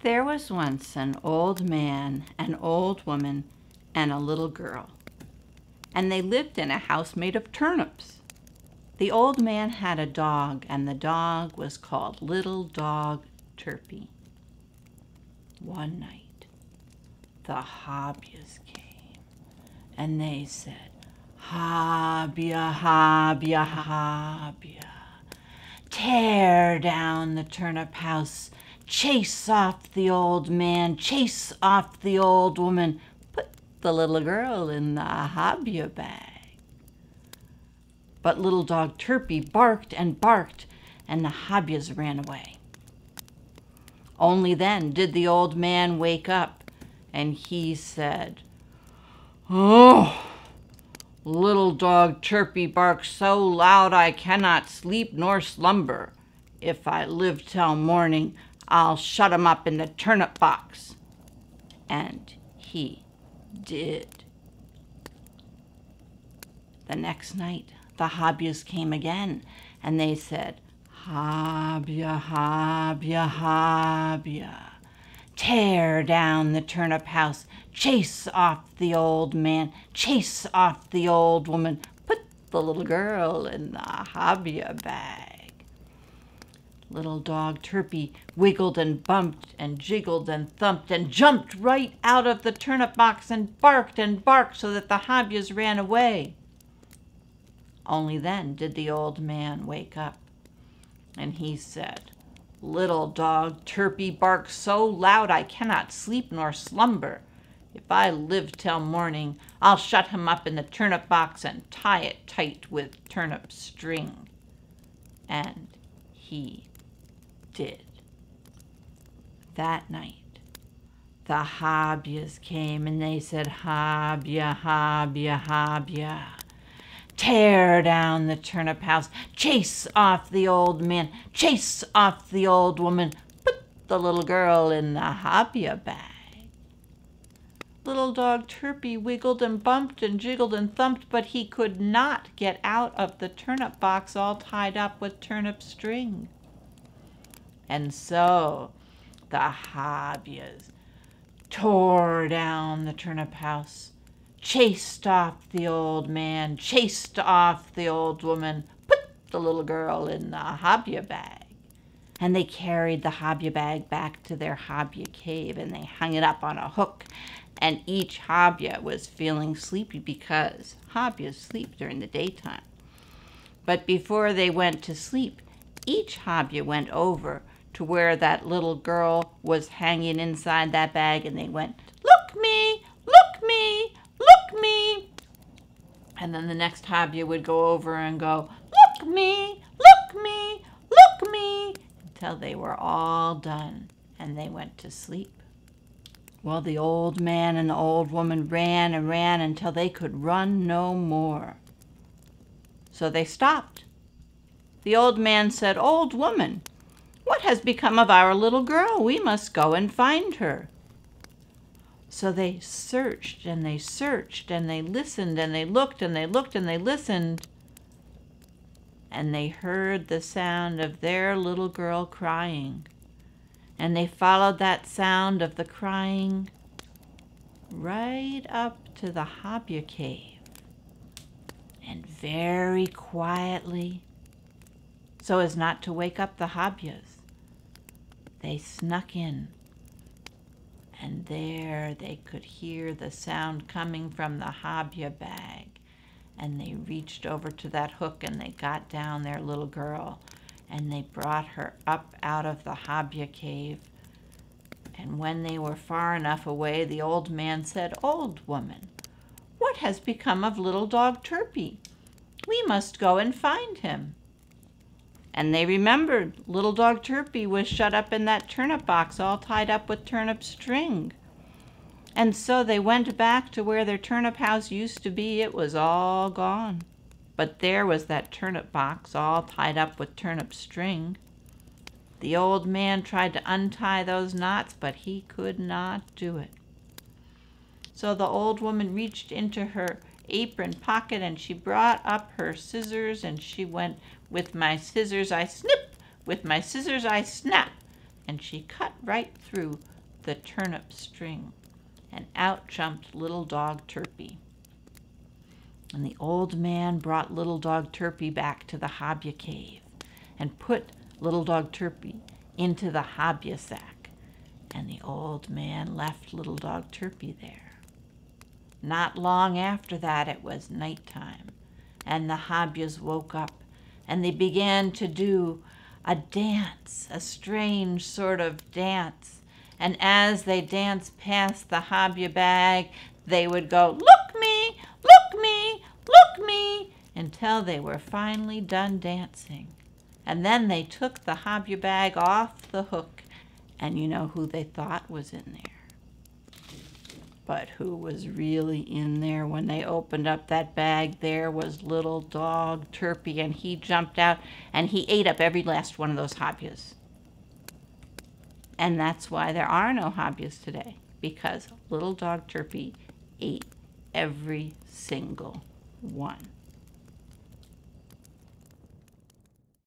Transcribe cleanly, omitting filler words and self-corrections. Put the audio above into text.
There was once an old man, an old woman, and a little girl, and they lived in a house made of turnips. The old man had a dog, and the dog was called Little Dog Turpie. One night, the Hobyahs came, and they said, "Hobyah, Hobyah, Hobyah, tear down the turnip house, chase off the old man, chase off the old woman, put the little girl in the Hobyah bag." But Little Dog Turpie barked, and the Hobyahs ran away. Only then did the old man wake up, and he said, "Oh, Little Dog Turpie barks so loud I cannot sleep nor slumber. If I live till morning, I'll shut him up in the turnip box." And he did. The next night, the Hobyahs came again, and they said, "Hobyah, Hobyah, Hobyah, tear down the turnip house, chase off the old man, chase off the old woman, put the little girl in the Hobyah bag." Little Dog Turpie wiggled and bumped and jiggled and thumped and jumped right out of the turnip box and barked so that the Hobyahs ran away. Only then did the old man wake up, and he said, "Little Dog Turpie barks so loud I cannot sleep nor slumber. If I live till morning, I'll shut him up in the turnip box and tie it tight with turnip string." And he did. That night, the Hobyahs came, and they said, "Hobyah, Hobyah, Hobyah, tear down the turnip house, chase off the old man, chase off the old woman, put the little girl in the Hobyah bag." Little Dog Turpie wiggled and bumped and jiggled and thumped, but he could not get out of the turnip box all tied up with turnip string. And so the Hobyahs tore down the turnip house, chased off the old man, chased off the old woman, put the little girl in the Hobyah bag. And they carried the Hobyah bag back to their Hobyah cave, and they hung it up on a hook, and each Hobyah was feeling sleepy because Hobyahs sleep during the daytime. But before they went to sleep, each Hobyah went over to where that little girl was hanging inside that bag, and they went, "Look me, look me, look me." And then the next Hobyah would go over and go, "Look me, look me, look me," until they were all done, and they went to sleep. Well, the old man and the old woman ran and ran until they could run no more. So they stopped. The old man said, "Old woman, what has become of our little girl? We must go and find her." So they searched and they searched, and they listened and they looked and they looked and they listened, and they heard the sound of their little girl crying. And they followed that sound of the crying right up to the Hobyah cave. And very quietly, so as not to wake up the Hobyahs, they snuck in. And there they could hear the sound coming from the Hobyah bag. And they reached over to that hook, and they got down their little girl, and they brought her up out of the Hobyah cave. And when they were far enough away, the old man said, "Old woman, what has become of Little Dog Turpie? We must go and find him." And they remembered Little Dog Turpie was shut up in that turnip box, all tied up with turnip string. And so they went back to where their turnip house used to be. It was all gone. But there was that turnip box, all tied up with turnip string. The old man tried to untie those knots, but he could not do it. So the old woman reached into her apron pocket, and she brought up her scissors, and she went, "With my scissors I snip, with my scissors I snap," and she cut right through the turnip string, and out jumped little dog Turpie. And the old man brought little dog Turpie back to the Hobyah cave and put little dog Turpie into the Hobyah sack. And the old man left little dog Turpie there. Not long after that, it was nighttime, and the Hobyahs woke up, and they began to do a dance, a strange sort of dance. And as they danced past the Hobyah bag, they would go, "Look me, look me, look me," until they were finally done dancing. And then they took the Hobyah bag off the hook, and you know who they thought was in there. But who was really in there when they opened up that bag? There was little dog Turpie, and he jumped out and he ate up every last one of those Hobyahs. And that's why there are no Hobyahs today, because little dog Turpie ate every single one.